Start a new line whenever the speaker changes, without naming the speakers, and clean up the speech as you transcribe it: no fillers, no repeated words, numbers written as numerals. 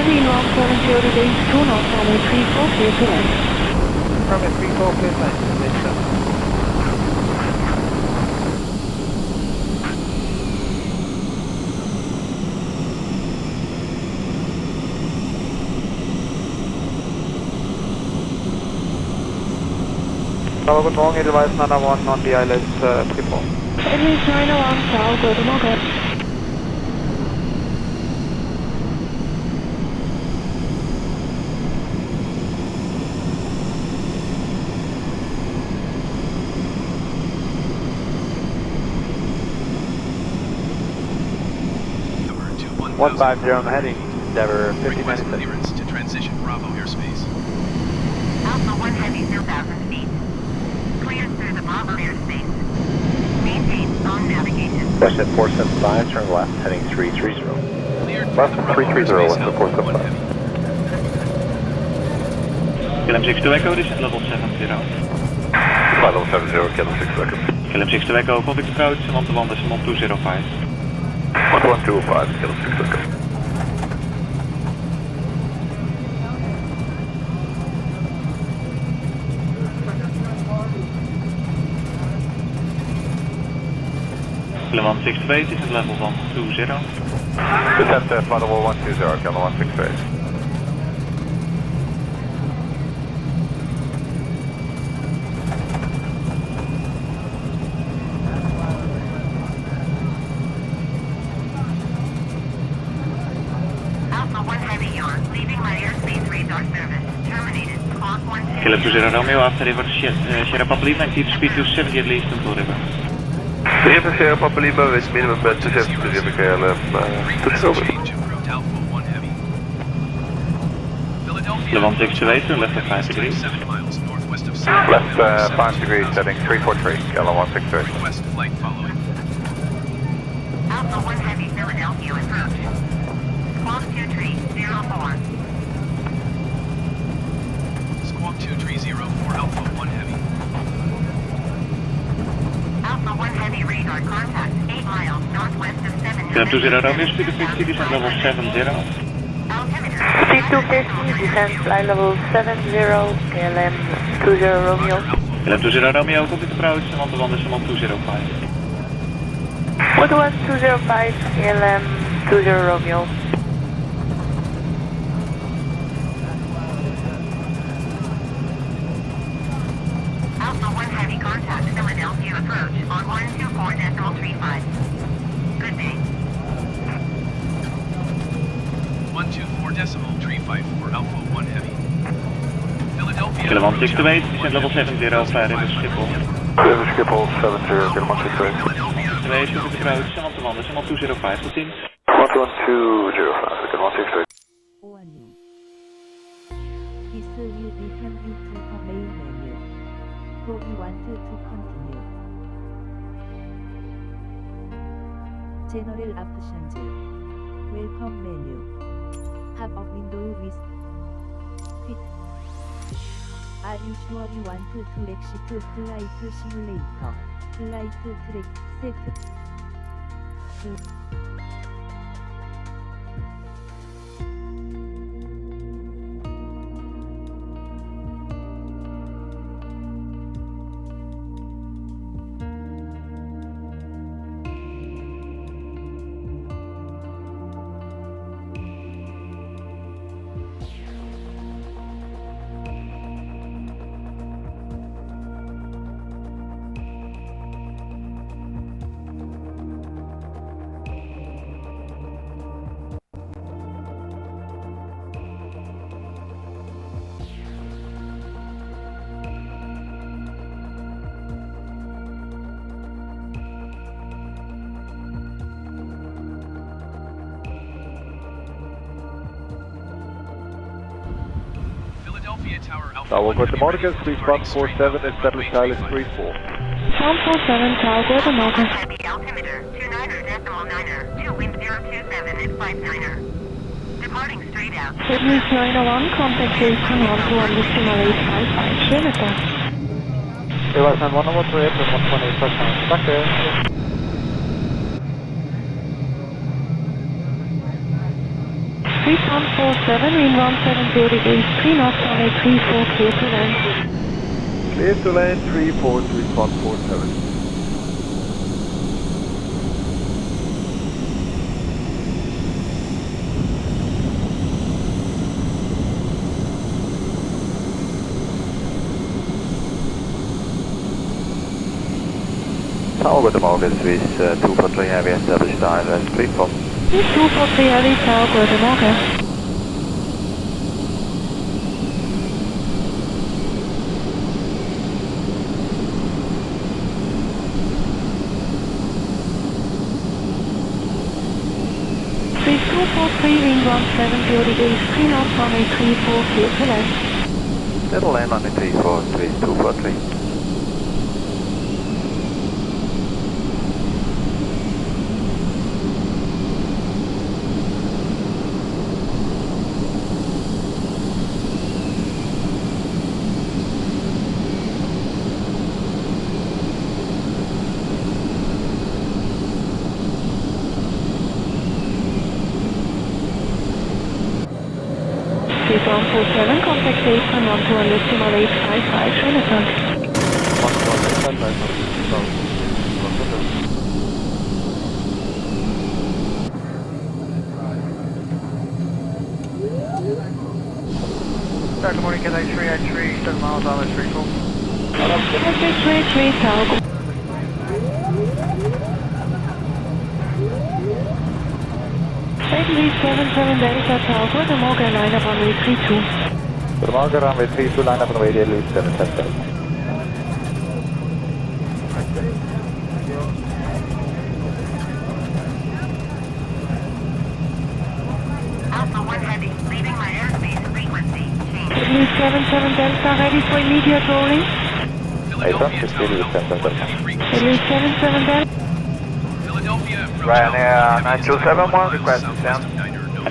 17 knots, 70 degrees, 2 knots, runway 34, clear to land.
Runway 34, clear to land.
Hello, good morning, device 901 on the ILS 34.
Advance 901, Tower, good morning.
Number 150, I'm heading Endeavour
request
5096.
clearance to transition Bravo airspace.
Alpha 1 Heavy 2,000 feet. Clear through the Bravo airspace. Maintain on navigation.
West at 475, turn left, heading 330.
Cleared
Left
through the
330,
Bravo
west
airspace,
at
Alpha 1
475.
Heavy.
KLM 62 Echo, this is level 70.
Level 70, Kilo 6 seconds.
KLM 62 Echo, contact approach, Samantha 1 decimal 205.
1125, Kilo 6 seconds.
KLM 168, this is level 120.
Descent flight level 120, Kilo 168.
Alpha 1 Heavy, you're leaving my airspace radar service. Terminated. Clock 160.
KLM 20 Romeo, after river Sierra Papa Lima, and keep speed to 70 at least until river.
Even Sierra Papa Lima is minimum 270 KLM
Request
to Silver.
change approved Alpha 1 Heavy. Philadelphia,
KLM 168, turn left at 5 degrees.
7 miles northwest of San
Left 5 degrees, setting 343, Kilo 163.
Request flight following.
Alpha 1 Heavy, Philadelphia approach. Squawk 2304.
Squawk 2304 Alpha 1 Heavy.
Alpha 1 Heavy radar contact 8 miles northwest of 7.
KLM 20 Romeo, speed to 50, descent level 70.
Altimeter.
Speed 250, descent flight level 70, KLM 20 Romeo.
KLM 20 Romeo, contact approach, Samantha 1 decimal 205.
11205, KLM 20 Romeo.
Alpha 1 Heavy contact Philadelphia approach on 124.35. Good day.
124.354 Alpha 1 Heavy. Philadelphia.
KLM 168, descent level 70, fly river Schiphol.
River Schiphol 70, Kilo 168.
2, contact approach, Samantha 1 decimal 205, tot ziens.
11205, Kilo 168.
Warning. This will return you to the main menu. So we want to continue. General options. Welcome menu. Pop up window with quit. Are you sure you want to exit flight simulator? Flight track set.
Philadelphia Tower Alpha
Tower
1
good
Heavy.
morning, 3147, establish silence 34.
147, Tower, good morning.
Heavy altimeter 29.9er, 2 wind 027 at 59er. Departing straight out.
Advance 901, contact Jason 121 decimal 855, Schönecker.
Device 911 to April 118 touchdown. Danke.
3147, wind 170 degrees, 3 knots, runway 34, clear to land.
Clear to land 343147. Tower, guten Morgen, Swiss 243 Heavy established island, platform.
243 Heavy, Tower, guten Morgen. Swiss 243, wind 170 degrees, 3 knots, runway 34, clear to land.
Settle land on the 34, Swiss 243.
Swiss 147, contact base on 1200 schönen Tag.
Good morning, Cathay 383, 7 miles, Island 34.
Contact 383, Tower. Taxi 77 Delta Tower, guten Morgen, line up runway 32.
Guten Morgen, runway 32, line up on radio 77.
Alpha 1 Heavy, leaving my airspace frequency. Change.
Taxi 77 Delta, ready for immediate rolling.
Philadelphia,
Taxi 77 Delta.
Philadelphia,
Ryanair 9271, request descent.